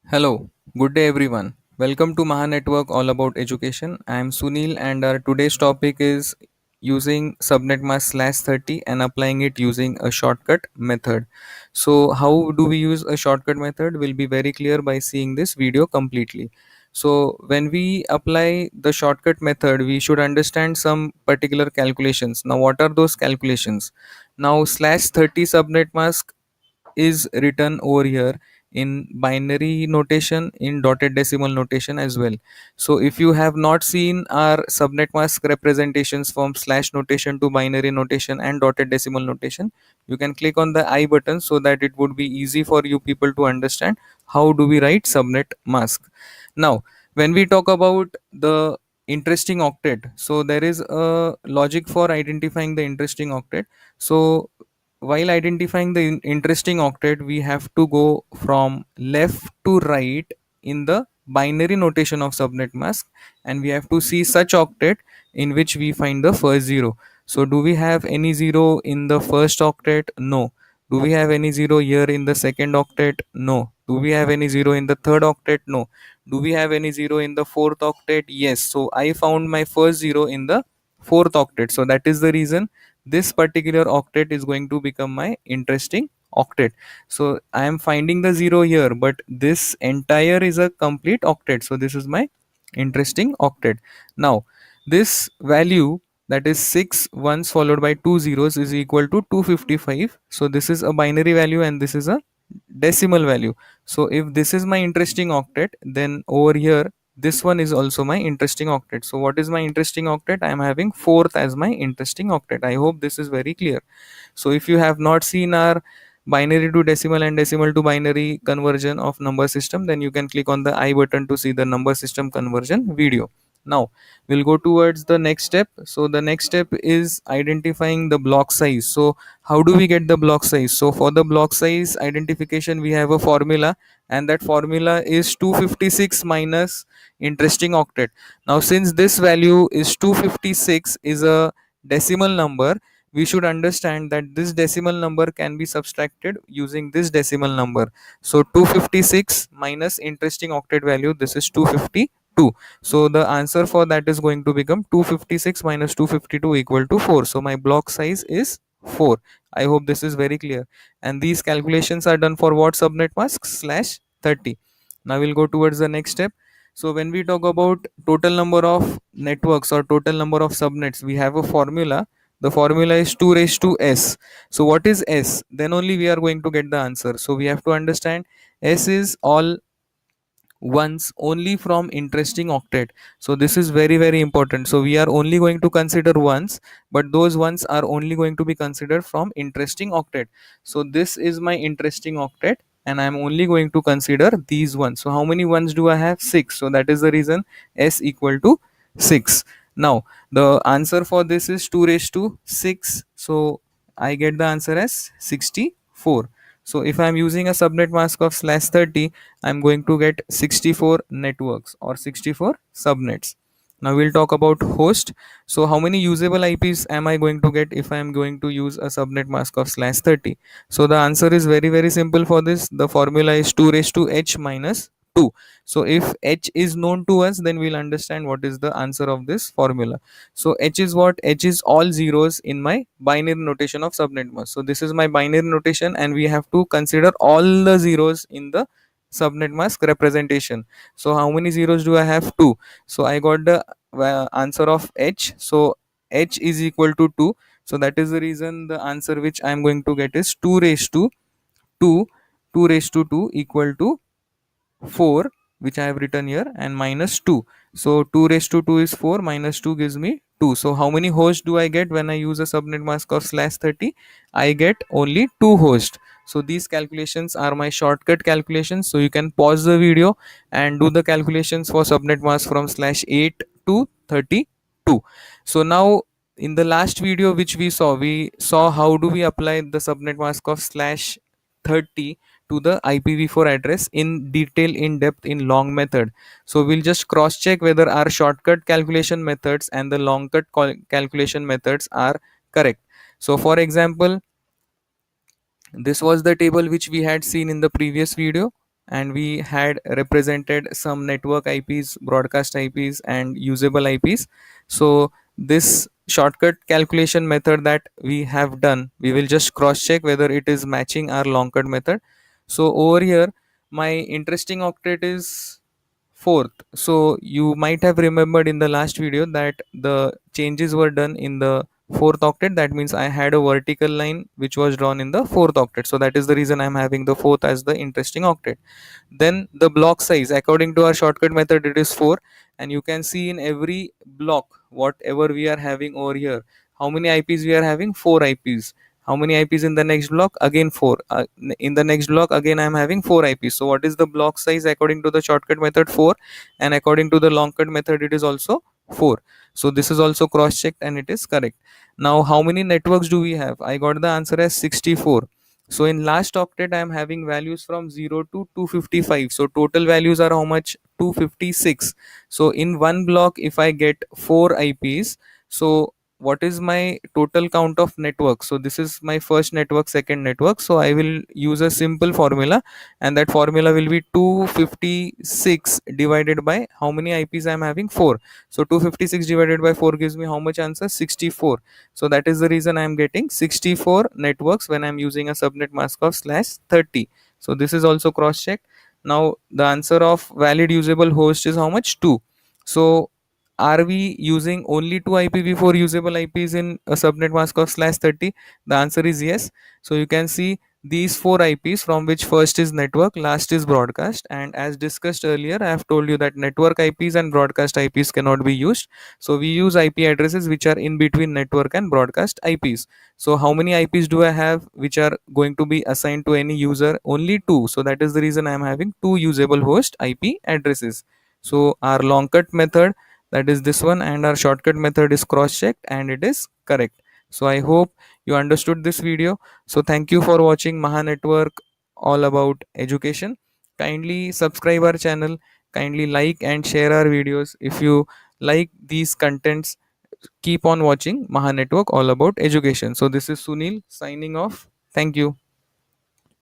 Hello, good day everyone. Welcome to Maha Network All About Education. I am Sunil and our today's topic is using subnet mask /30 and applying it using a shortcut method. So how do we use a shortcut method will be very clear by seeing this video completely. So when we apply the shortcut method, we should understand some particular calculations. Now what are those calculations? Now /30 subnet mask is written over here in binary notation in dotted decimal notation as well. So if you have not seen our subnet mask representations from slash notation to binary notation and dotted decimal notation, you can click on the I button so that it would be easy for you people to understand how do we write subnet mask. Now when we talk about the interesting octet, so there is a logic for identifying the interesting octet. So while identifying the interesting octet, we have to go from left to right in the binary notation of subnet mask, and we have to see such octet in which we find the first zero. So do we have any zero in the first octet? No. Do we have any zero here in the second octet? No. Do we have any zero in the third octet? No. Do we have any zero in the fourth octet? Yes. So I found my first zero in the fourth octet. So that is the reason this particular octet is going to become my interesting octet. So I am finding the zero here, but this entire is a complete octet. So this is my interesting octet. Now this value, that is 6 ones followed by 2 zeros, is equal to 255. So this is a binary value and this is a decimal value. So if this is my interesting octet, then over here this one is also my interesting octet. So what is my interesting octet? I am having fourth as my interesting octet. I hope this is very clear. So if you have not seen our binary to decimal and decimal to binary conversion of number system, then you can click on the I button to see the number system conversion video. Now we'll go towards the next step. So the next step is identifying the block size. So how do we get the block size? So for the block size identification, we have a formula, and that formula is 256 minus interesting octet. Now since this value is 256 is a decimal number, we should understand that this decimal number can be subtracted using this decimal number. So 256 minus interesting octet value, this is 252. So the answer for that is going to become 256 minus 252 equal to 4. So my block size is 4. I hope this is very clear. And these calculations are done for what subnet mask /30. Now we'll go towards the next step. So when we talk about total number of networks or total number of subnets, we have a formula. The formula is 2 raised to s. So what is s? Then only we are going to get the answer. So we have to understand s is all ones only from interesting octet. So this is very very important. So we are only going to consider ones, but those ones are only going to be considered from interesting octet. So this is my interesting octet and I am only going to consider these ones. So how many ones do I have? 6. So that is the reason s equal to 6. Now the answer for this is 2 raised to 6. So I get the answer as 64. So if I am using a subnet mask of /30, I'm going to get 64 networks or 64 subnets. Now we'll talk about host. So how many usable IPs am I going to get if I am going to use a subnet mask of /30? So the answer is very very simple for this. The formula is 2 raised to h minus 2. So if h is known to us, then we'll understand what is the answer of this formula. So h is what? H is all zeros in my binary notation of subnet mask. So this is my binary notation and we have to consider all the zeros in the subnet mask representation. So how many zeros do I have? 2. So I got the answer of h. So h is equal to 2. So that is the reason the answer which I am going to get is 2 raised to 2. 2 raised to 2 equal to 4, which I have written here, and minus 2. So 2 raised to 2 is 4, minus 2 gives me 2. So how many hosts do I get when I use a subnet mask of /30? I get only 2 hosts. So these calculations are my shortcut calculations. So you can pause the video and do the calculations for subnet mask from /8 to 32. So now in the last video which we saw how do we apply the subnet mask of /30 to the IPv4 address in detail, in depth, in long method. So we'll just cross check whether our shortcut calculation methods and the long cut calculation methods are correct. So for example, this was the table which we had seen in the previous video. and we had represented some network IPs, broadcast IPs, and usable IPs. So this shortcut calculation method that we have done, we will just cross check whether it is matching our long cut method. So over here, my interesting octet is fourth. So you might have remembered in the last video that the changes were done in the fourth octet. That means I had a vertical line which was drawn in the fourth octet. So that is the reason I'm having the fourth as the interesting octet. Then the block size, according to our shortcut method, it is 4. And you can see in every block whatever we are having over here, how many IPs we are having? 4 IPs. How many IPs in the next block? Again 4. In the next block again I am having 4 IPs. So what is the block size according to the shortcut method? 4. And according to the long cut method, it is also 4. So this is also cross checked and it is correct. Now how many networks do we have? I got the answer as 64. So in last octet I am having values from 0 to 255. So total values are how much? 256. So in one block if I get 4 IPs, so what is my total count of network? So this is my first network, second network. So I will use a simple formula, and that formula will be 256 divided by how many IPs I am having? 4. So 256 divided by 4 gives me how much answer? 64. So that is the reason I am getting 64 networks when I am using a subnet mask of /30. So this is also cross checked. Now the answer of valid usable host is how much? 2. So are we using only 2 IPv4 usable IPs in a subnet mask of /30? The answer is yes. So you can see these 4 IPs, from which first is network, last is broadcast. And as discussed earlier, I have told you that network IPs and broadcast IPs cannot be used. So we use IP addresses which are in between network and broadcast IPs. So how many IPs do I have which are going to be assigned to any user? Only 2. So that is the reason I am having 2 usable host IP addresses. So our long cut method, that is this one, and our shortcut method is cross checked and it is correct. So I hope you understood this video. So thank you for watching Maha Network all about education. Kindly subscribe our channel, kindly like and share our videos. If you like these contents, keep on watching Maha Network all about education. So this is Sunil signing off. Thank you.